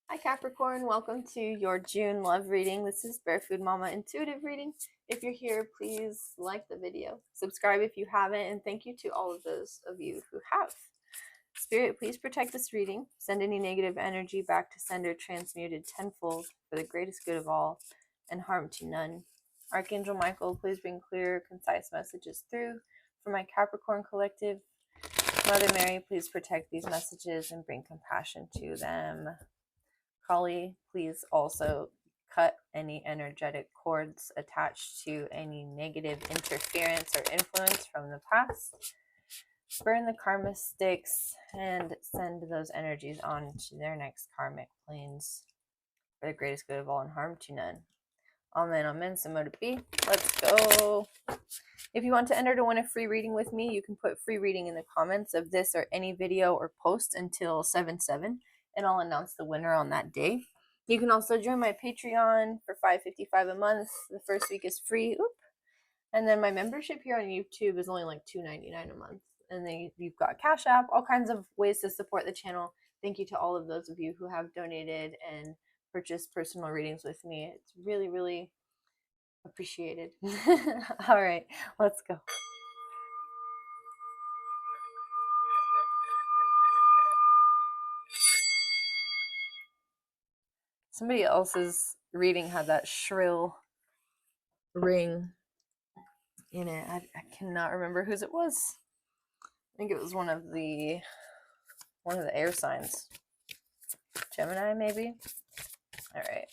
Hi Capricorn, welcome to your June love reading. This is Barefoot Mama Intuitive Reading. If you're here, please like the video, subscribe if you haven't, and thank you to all of those of you who have. Spirit, please protect this reading. Send any negative energy back to sender transmuted tenfold for the greatest good of all and harm to none. Archangel Michael, please bring clear, concise messages through for my Capricorn collective. Mother Mary, please protect these messages and bring compassion to them. Kali, please also cut any energetic cords attached to any negative interference or influence from the past. Burn the karma sticks and send those energies on to their next karmic planes for the greatest good of all and harm to none. Amen, amen, so mote it be. Let's go. If you want to enter to win a free reading with me, you can put free reading in the comments of this or any video or post until 7/7, and I'll announce the winner on that day. You can also join my Patreon for $5.55 a month. The first week is free. Oop. And then my membership here on YouTube is only like $2.99 a month. And then you've got Cash App, all kinds of ways to support the channel. Thank you to all of those of you who have donated and purchased personal readings with me. It's really, really appreciated. All right, let's go. Somebody else's reading had that shrill ring in it. I cannot remember whose it was. I think it was one of the air signs. Gemini, maybe? All right.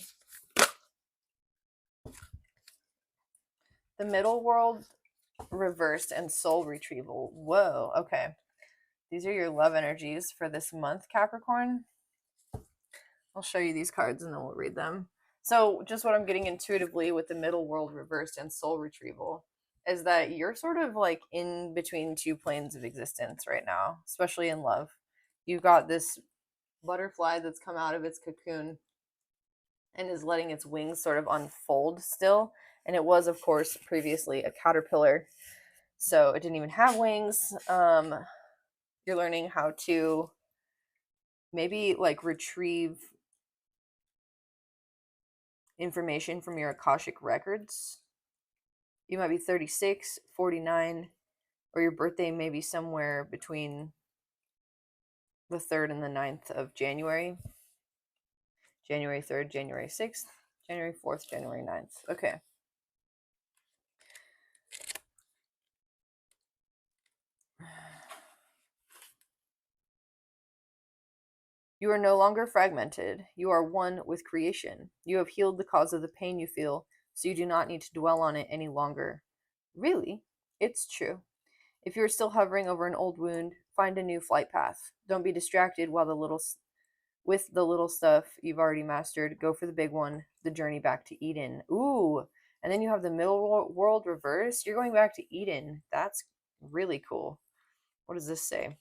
The middle world reversed and soul retrieval. Whoa, okay. These are your love energies for this month, Capricorn. I'll show you these cards and then we'll read them. So just what I'm getting intuitively with the middle world reversed and soul retrieval is that you're sort of like in between two planes of existence right now, especially in love. You've got this butterfly that's come out of its cocoon and is letting its wings sort of unfold still. And it was, of course, previously a caterpillar. So it didn't even have wings. You're learning how to maybe like retrieve information from your Akashic records. You might be 36, 49, or your birthday may be somewhere between the 3rd and the 9th of January. January 3rd, January 6th, January 4th, January 9th. Okay. You are no longer fragmented. You are one with creation. You have healed the cause of the pain you feel, so you do not need to dwell on it any longer. Really? It's true. If you're still hovering over an old wound, find a new flight path. Don't be distracted with the little stuff you've already mastered. Go for the big one, the journey back to Eden. Ooh, and then you have the middle world reverse. You're going back to Eden. That's really cool. What does this say?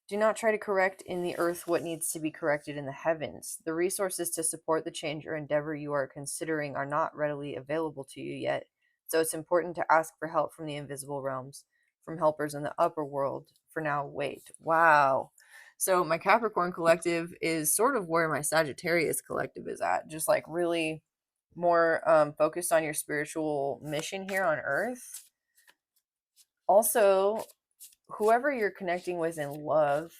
Do not try to correct in the earth what needs to be corrected in the heavens. The resources to support the change or endeavor you are considering are not readily available to you yet, so it's important to ask for help from the invisible realms, from helpers in the upper world. For now, wait. Wow. So my Capricorn collective is sort of where my Sagittarius collective is at, just like really more focused on your spiritual mission here on earth. Also, whoever you're connecting with in love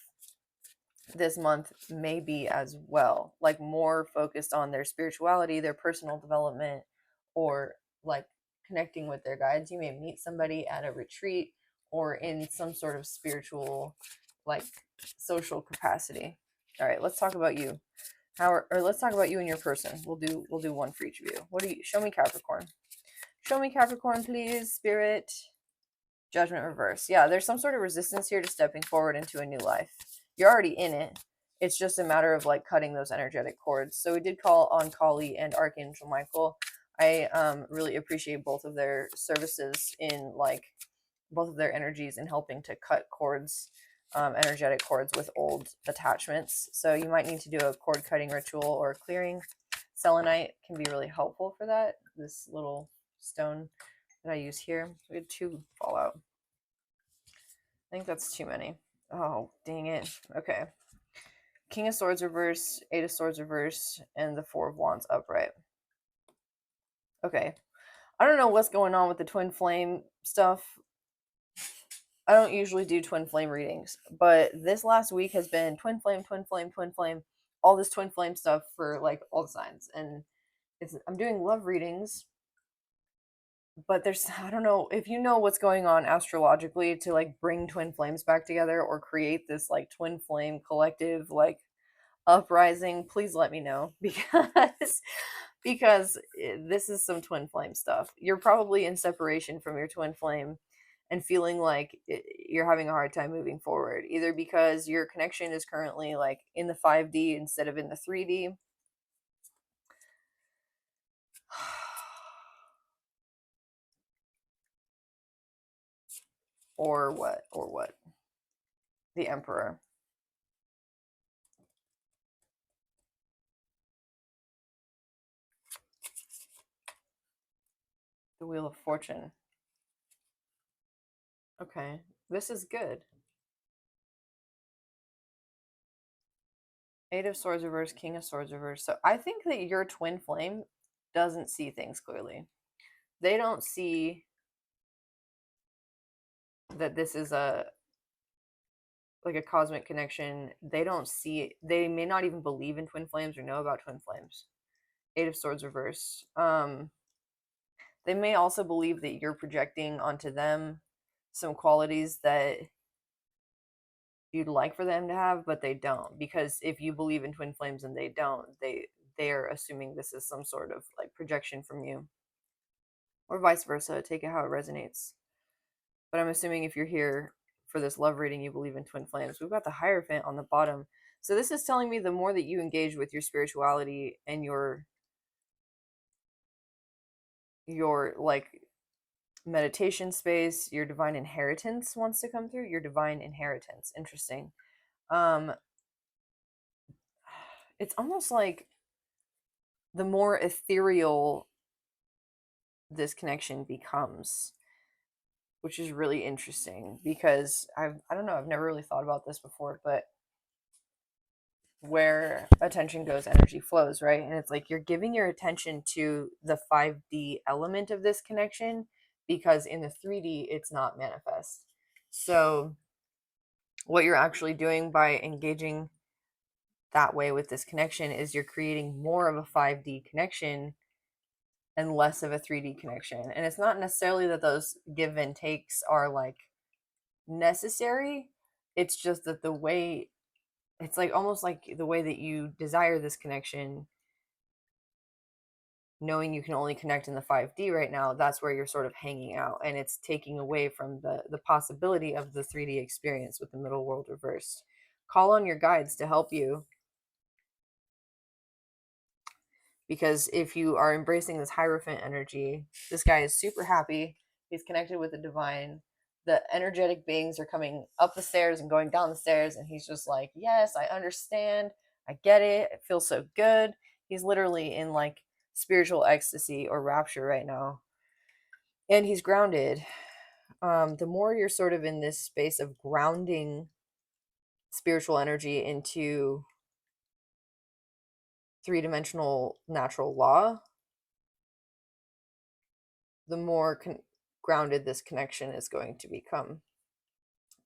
this month may be as well, like more focused on their spirituality, their personal development, or like connecting with their guides. You may meet somebody at a retreat or in some sort of spiritual, like social capacity. All right, let's talk about you. Let's talk about you and your person. We'll do one for each of you. What do you show me, Capricorn? Show me Capricorn, please, Spirit. Judgment reverse. Yeah, there's some sort of resistance here to stepping forward into a new life. You're already in it. It's just a matter of like cutting those energetic cords. So we did call on Kali and Archangel Michael. I really appreciate both of their services in like both of their energies in helping to cut cords, energetic cords with old attachments. So you might need to do a cord cutting ritual or clearing. Selenite can be really helpful for that. This little stone that I use here. We had 2 fall out. I think that's too many. Oh, dang it. Okay. King of Swords reverse, Eight of Swords reverse, and the Four of Wands upright. Okay. I don't know what's going on with the twin flame stuff. I don't usually do twin flame readings, but this last week has been twin flame, twin flame, twin flame, all this twin flame stuff for like all the signs. And I'm doing love readings, but there's, I don't know if you know what's going on astrologically to like bring twin flames back together or create this like twin flame collective like uprising, please let me know because this is some twin flame stuff. You're probably in separation from your twin flame and feeling like you're having a hard time moving forward, either because your connection is currently like in the 5D instead of in the 3D. Or what? The Emperor. The Wheel of Fortune. Okay, this is good. Eight of Swords reverse, King of Swords reverse. So I think that your twin flame doesn't see things clearly. They don't see that this is a like a cosmic connection. They don't see it. They may not even believe in twin flames or know about twin flames. Eight of Swords reverse. They may also believe that you're projecting onto them some qualities that you'd like for them to have, but they don't. Because if you believe in twin flames and they don't, they're assuming this is some sort of like projection from you. Or vice versa. Take it how it resonates. But I'm assuming if you're here for this love reading, you believe in twin flames. We've got the Hierophant on the bottom. So this is telling me the more that you engage with your spirituality and your like meditation space, your divine inheritance wants to come through. Your divine inheritance. Interesting. It's almost like the more ethereal this connection becomes, which is really interesting because I don't know, I've never really thought about this before, but where attention goes, energy flows, right? And it's like you're giving your attention to the 5D element of this connection because in the 3D it's not manifest. So what you're actually doing by engaging that way with this connection is you're creating more of a 5D connection and less of a 3D connection. And it's not necessarily that those give and takes are like necessary. It's just that the way it's like almost like the way that you desire this connection, knowing you can only connect in the 5D right now, that's where you're sort of hanging out, and it's taking away from the possibility of the 3D experience with the middle world reversed. Call on your guides to help you, because if you are embracing this Hierophant energy, this guy is super happy. He's connected with the divine. The energetic beings are coming up the stairs and going down the stairs, and he's just like, yes, I understand. I get it. It feels so good. He's literally in like spiritual ecstasy or rapture right now. And he's grounded. The more you're sort of in this space of grounding spiritual energy into three-dimensional natural law, the more grounded this connection is going to become.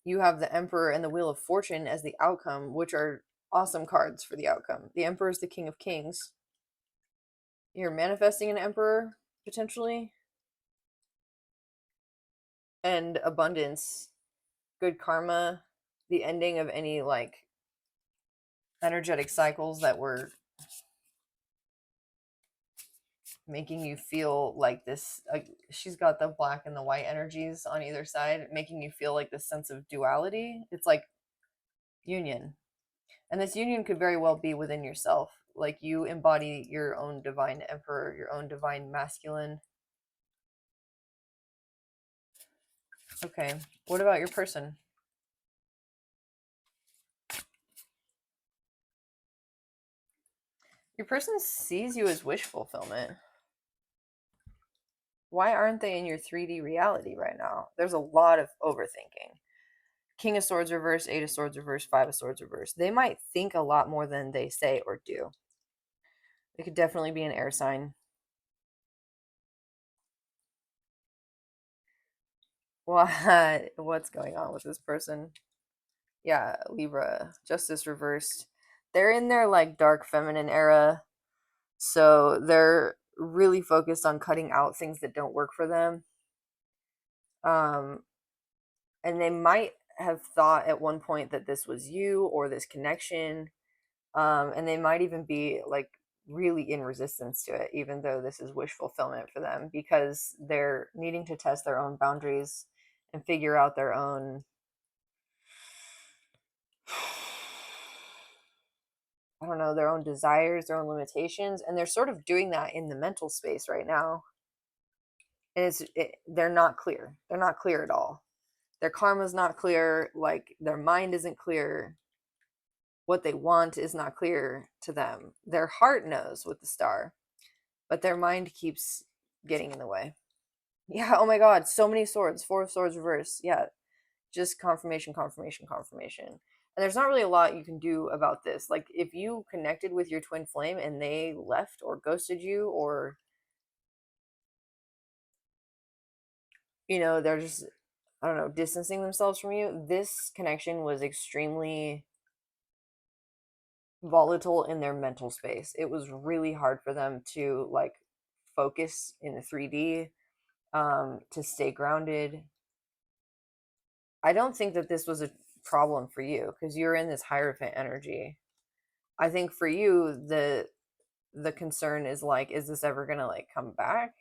You have the Emperor and the Wheel of Fortune as the outcome, which are awesome cards for the outcome. The Emperor is the King of Kings. You're manifesting an Emperor, potentially. And abundance, good karma, the ending of any like energetic cycles that were making you feel like this. She's got the black and the white energies on either side, making you feel like this sense of duality. It's like union. And this union could very well be within yourself. Like you embody your own divine emperor, your own divine masculine. Okay, what about your person? Your person sees you as wish fulfillment. Why aren't they in your 3D reality right now? There's a lot of overthinking. King of Swords reverse, Eight of Swords reverse, Five of Swords reverse. They might think a lot more than they say or do. It could definitely be an air sign. What's going on with this person? Yeah, Libra, Justice reversed. They're in their like dark feminine era, so they're really focused on cutting out things that don't work for them. And they might have thought at one point that this was you or this connection, and they might even be like really in resistance to it, even though this is wish fulfillment for them, because they're needing to test their own boundaries and figure out their own I don't know, their own desires, their own limitations, and they're sort of doing that in the mental space right now. And they're not clear. They're not clear at all. Their karma's not clear, like their mind isn't clear. What they want is not clear to them. Their heart knows with the star, but their mind keeps getting in the way. Yeah, oh my god, so many swords. Four of Swords reverse. Yeah, just confirmation, confirmation, confirmation. And there's not really a lot you can do about this. Like, if you connected with your twin flame and they left or ghosted you, or, you know, they're just, I don't know, distancing themselves from you, this connection was extremely volatile in their mental space. It was really hard for them to, like, focus in the 3D, to stay grounded. I don't think that this was a problem for you because you're in this Hierophant energy. I think for you, the concern is like, is this ever gonna like come back?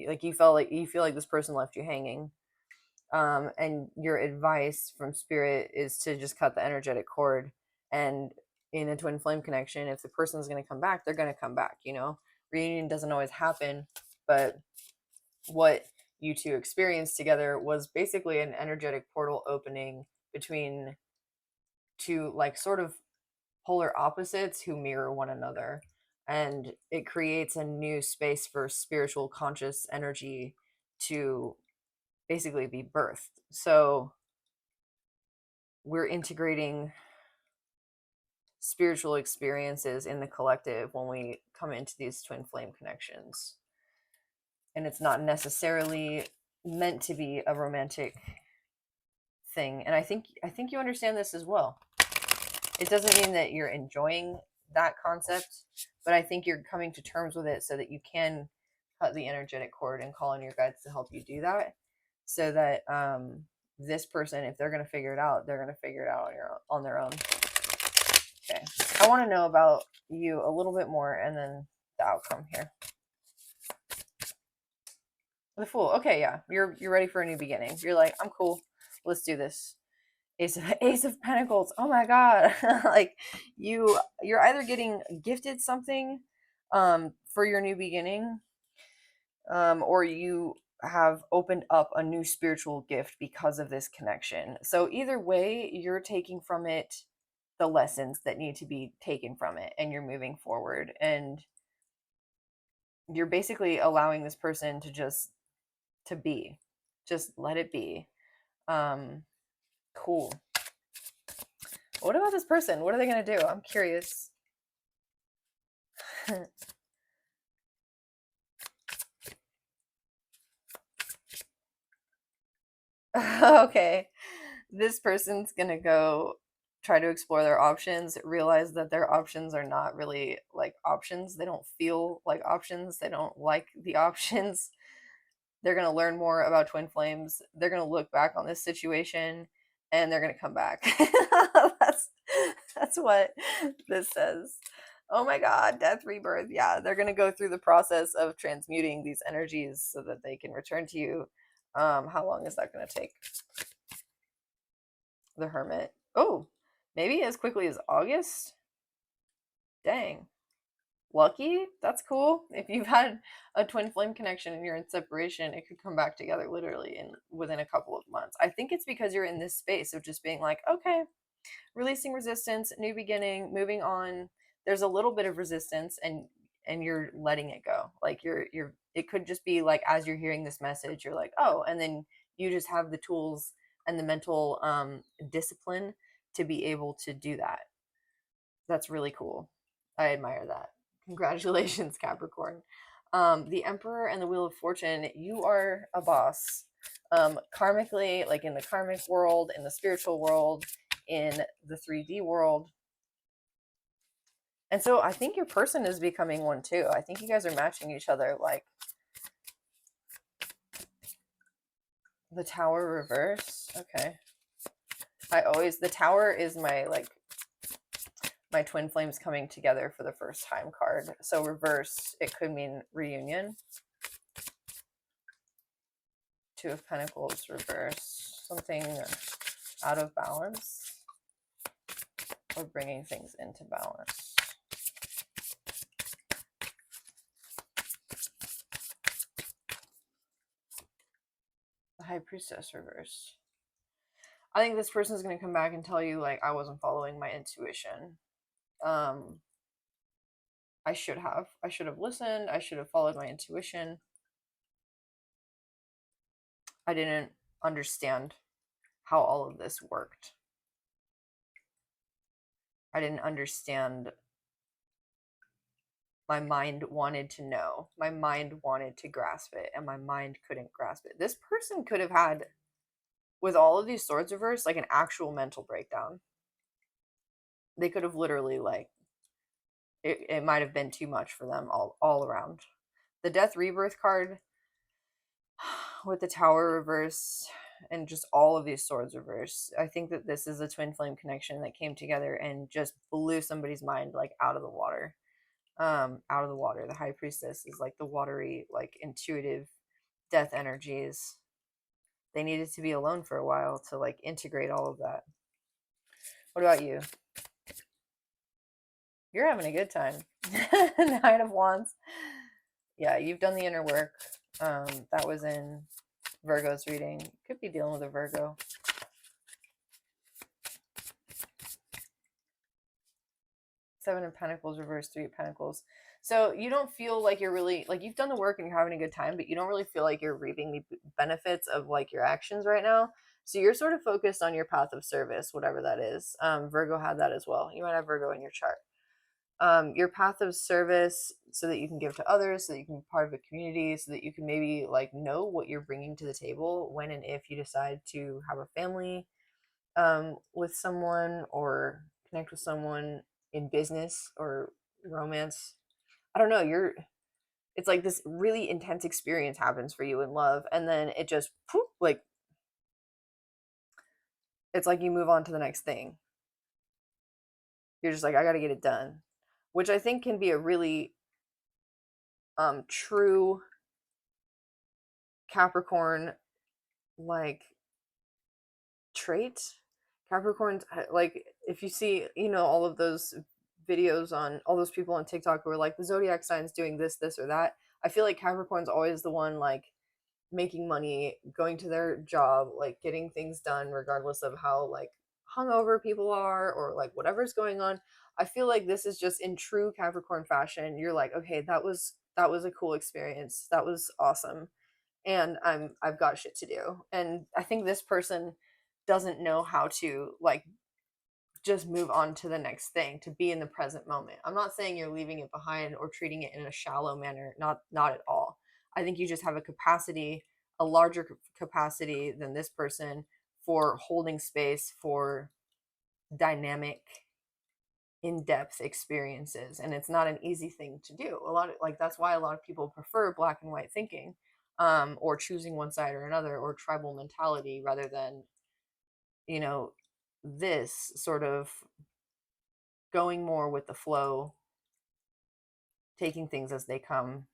Like you feel like this person left you hanging. And your advice from spirit is to just cut the energetic cord. And in a twin flame connection, if the person's gonna come back, they're gonna come back, you know. Reunion doesn't always happen, but what you two experienced together was basically an energetic portal opening between two like sort of polar opposites who mirror one another, and it creates a new space for spiritual conscious energy to basically be birthed. So we're integrating spiritual experiences in the collective when we come into these twin flame connections, and it's not necessarily meant to be a romantic thing. And I think you understand this as well. It doesn't mean that you're enjoying that concept, but I think you're coming to terms with it so that you can cut the energetic cord and call on your guides to help you do that, so that this person, if they're going to figure it out, they're going to figure it out on their own. Okay, I want to know about you a little bit more, and then the outcome here. The Fool. Okay, yeah, you're ready for a new beginning. You're like, I'm cool. Let's do this. Ace of Pentacles. Oh my god. Like you're either getting gifted something for your new beginning, or you have opened up a new spiritual gift because of this connection. So either way, you're taking from it the lessons that need to be taken from it, and you're moving forward, and you're basically allowing this person to be. Just let it be. Cool. What about this person? What are they going to do? I'm curious. Okay. This person's going to go try to explore their options, realize that their options are not really like options. They don't feel like options. They don't like the options. They're going to learn more about twin flames. They're going to look back on this situation, and they're going to come back. That's what this says. Oh my god, death, rebirth. Yeah, they're going to go through the process of transmuting these energies so that they can return to you. How long is that going to take? The Hermit. Oh, maybe as quickly as August? Dang. Lucky? That's cool. If you've had a twin flame connection and you're in separation, it could come back together literally within a couple of months. I think it's because you're in this space of just being like, okay, releasing resistance, new beginning, moving on. There's a little bit of resistance, and you're letting it go. Like you're it could just be like, as you're hearing this message, you're like, oh, and then you just have the tools and the mental discipline to be able to do that. That's really cool. I admire that. Congratulations, Capricorn. The Emperor and the Wheel of Fortune, you are a boss. Karmically, like in the karmic world, in the spiritual world, in the 3D world. And so I think your person is becoming one too. I think you guys are matching each other. Like the Tower reverse. Okay. The Tower is my my twin flames coming together for the first time card. So reverse, it could mean reunion. Two of Pentacles reverse, something out of balance or bringing things into balance. The High Priestess reverse. I think this person is going to come back and tell you, like, I wasn't following my intuition. I should have listened. I should have followed my intuition. I didn't understand how all of this worked. I didn't understand. My mind wanted to know. My mind wanted to grasp it, and my mind couldn't grasp it. This person could have had, with all of these swords reversed, like an actual mental breakdown. They could have literally, like, it might have been too much for them all around. The Death Rebirth card with the Tower reverse and just all of these swords reverse. I think that this is a twin flame connection that came together and just blew somebody's mind like out of the water. Out of the water. The High Priestess is like the watery, like intuitive death energies. They needed to be alone for a while to like integrate all of that. What about you? You're having a good time. Nine of Wands. Yeah, you've done the inner work. That was in Virgo's reading. Could be dealing with a Virgo. Seven of Pentacles reverse, Three of Pentacles. So you don't feel like you're really, like, you've done the work and you're having a good time, but you don't really feel like you're reaping the benefits of like your actions right now. So you're sort of focused on your path of service, whatever that is. Virgo had that as well. You might have Virgo in your chart. Your path of service, so that you can give to others, so that you can be part of a community, so that you can maybe like know what you're bringing to the table when and if you decide to have a family with someone or connect with someone in business or romance. I don't know, it's like this really intense experience happens for you in love, and then it just poof, like it's like you move on to the next thing. You're just like, I got to get it done, which I think can be a really true Capricorn like trait. Capricorns, like, if you see, all of those videos on all those people on TikTok who are like the zodiac signs doing this or that, I feel like Capricorn's always the one like making money, going to their job, like getting things done regardless of how like hungover people are or like whatever's going on. I feel like this is just in true Capricorn fashion. You're like, okay, that was a cool experience. That was awesome. And I've got shit to do. And I think this person doesn't know how to like just move on to the next thing, to be in the present moment. I'm not saying you're leaving it behind or treating it in a shallow manner, not at all. I think you just have a capacity, a larger capacity than this person for holding space for dynamic, in-depth experiences, and it's not an easy thing to do. A lot of, like, that's why a lot of people prefer black and white thinking, or choosing one side or another, or tribal mentality rather than this sort of going more with the flow, taking things as they come,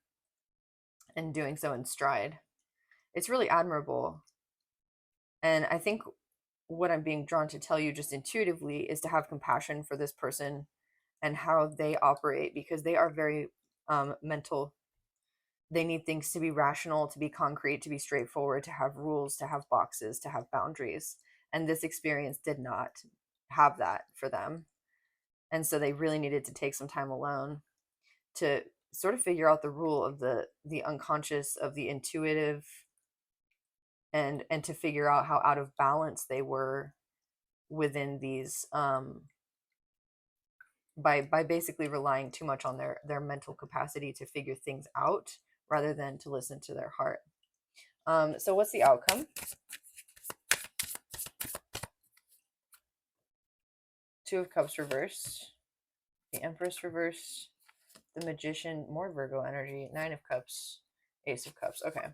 and doing so in stride. It's really admirable. And I think what I'm being drawn to tell you just intuitively is to have compassion for this person and how they operate, because they are very mental. They need things to be rational, to be concrete, to be straightforward, to have rules, to have boxes, to have boundaries. And this experience did not have that for them. And so they really needed to take some time alone to sort of figure out the rule of the unconscious, of the intuitive, and to figure out how out of balance they were within these by basically relying too much on their mental capacity to figure things out rather than to listen to their heart. So what's the outcome? Two of Cups reversed, the Empress reversed, the Magician, more Virgo energy, Nine of Cups, Ace of Cups. Okay.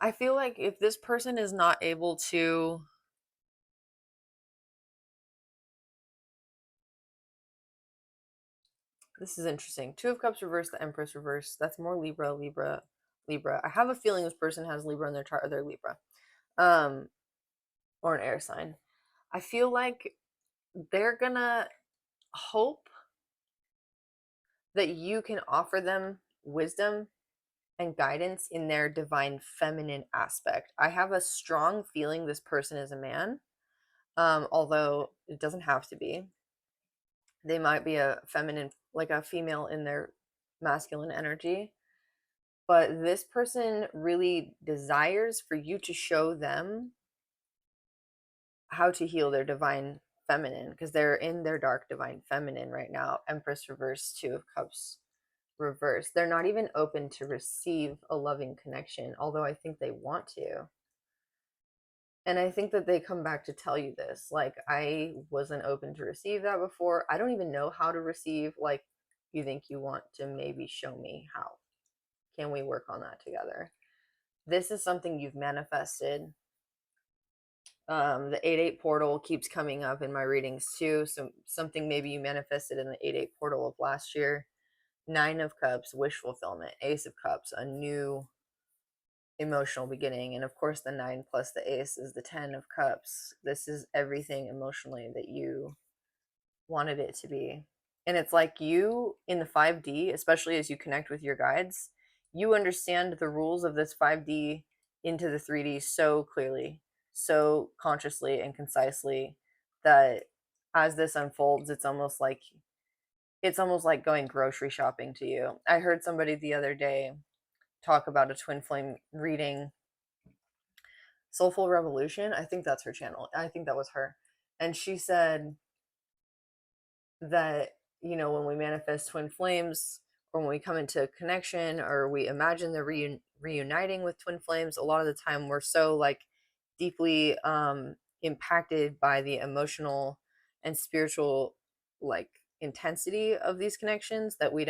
I feel like if this person is not able to this is interesting. Two of Cups reversed, the Empress reversed. That's more Libra, Libra, Libra. I have a feeling this person has Libra in their chart or they're Libra. Or an air sign. I feel like they're gonna hope that you can offer them wisdom and guidance in their divine feminine aspect. I have a strong feeling this person is a man, although it doesn't have to be. They might be a feminine, like a female in their masculine energy. But this person really desires for you to show them how to heal their divine feminine because they're in their dark divine feminine right now. Empress reverse, Two of Cups reverse. They're not even open to receive a loving connection, although I think they want to. And I think that they come back to tell you this. Like, I wasn't open to receive that before. I don't even know how to receive. Like, you think you want to maybe show me how? Can we work on that together? This is something you've manifested. The 8-8 portal keeps coming up in my readings too. So something maybe you manifested in the 8-8 portal of last year. Nine of Cups, wish fulfillment. Ace of Cups, a new emotional beginning. And of course, the 9 plus the Ace is the 10 of Cups. This is everything emotionally that you wanted it to be. And it's like you in the 5D, especially as you connect with your guides, you understand the rules of this 5D into the 3D so clearly, so consciously and concisely that as this unfolds, it's almost like going grocery shopping to you. I heard somebody the other day talk about a twin flame reading, Soulful Revolution. I think that's her channel. I think that was her. And she said that, you know, when we manifest twin flames or when we come into connection or we imagine the reuniting with twin flames, a lot of the time we're so like deeply impacted by the emotional and spiritual like intensity of these connections that we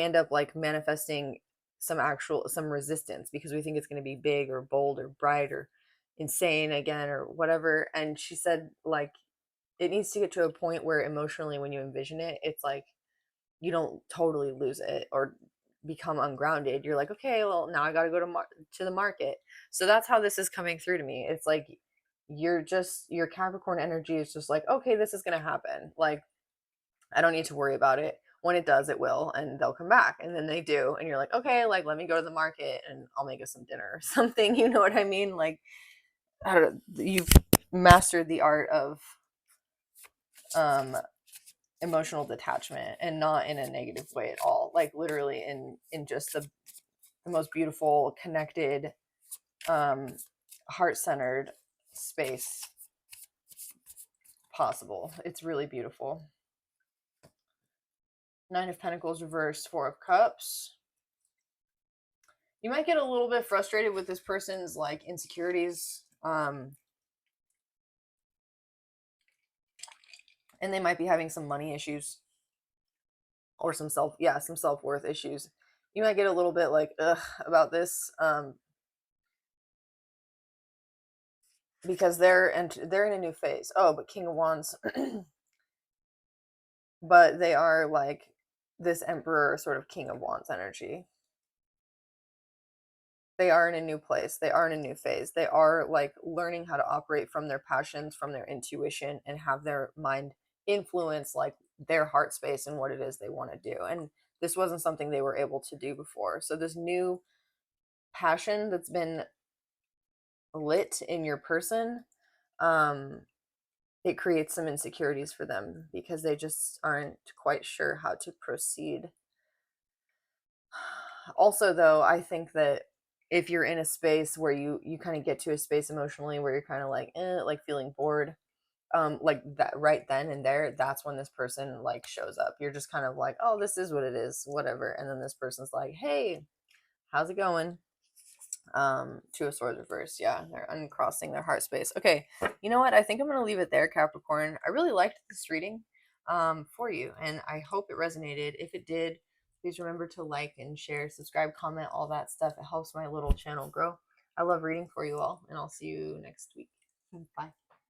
end up like manifesting some resistance because we think it's going to be big or bold or bright or insane again or whatever. And she said like it needs to get to a point where emotionally when you envision it, it's like you don't totally lose it or become ungrounded. You're like, okay, well now I got to go to the market. So that's how this is coming through to me. It's like your Capricorn energy is just like, okay, this is going to happen. Like I don't need to worry about it. When it does, it will, and they'll come back. And then they do. And you're like, okay, like, let me go to the market and I'll make us some dinner or something. You know what I mean? Like, I don't know, you've mastered the art of um, emotional detachment and not in a negative way at all. Like, literally in just the most beautiful, connected, heart centered space possible. It's really beautiful. Nine of Pentacles reversed, Four of Cups. You might get a little bit frustrated with this person's like insecurities. And they might be having some money issues or some self-worth issues. You might get a little bit like ugh about this because they're in a new phase. Oh, but King of Wands. But they are like this Emperor sort of King of Wands energy. They are in a new place. They are in a new phase. They are like learning how to operate from their passions, from their intuition, and have their mind influence like their heart space and what it is they want to do. And this wasn't something they were able to do before. So this new passion that's been lit in your person, it creates some insecurities for them because they just aren't quite sure how to proceed. Also, though, I think that if you're in a space where you kind of get to a space emotionally where you're kind of like like feeling bored, like that right then and there, that's when this person like shows up. You're just kind of like, oh, this is what it is, whatever, and then this person's like, hey, how's it going? Two of swords reversed. Yeah, they're uncrossing their heart space. Okay, you know what, I think I'm gonna leave it there, Capricorn. I really liked this reading for you, and I hope it resonated. If it did, please remember to like and share, subscribe, comment, all that stuff. It helps my little channel grow. I love reading for you all, and I'll see you next week. Bye.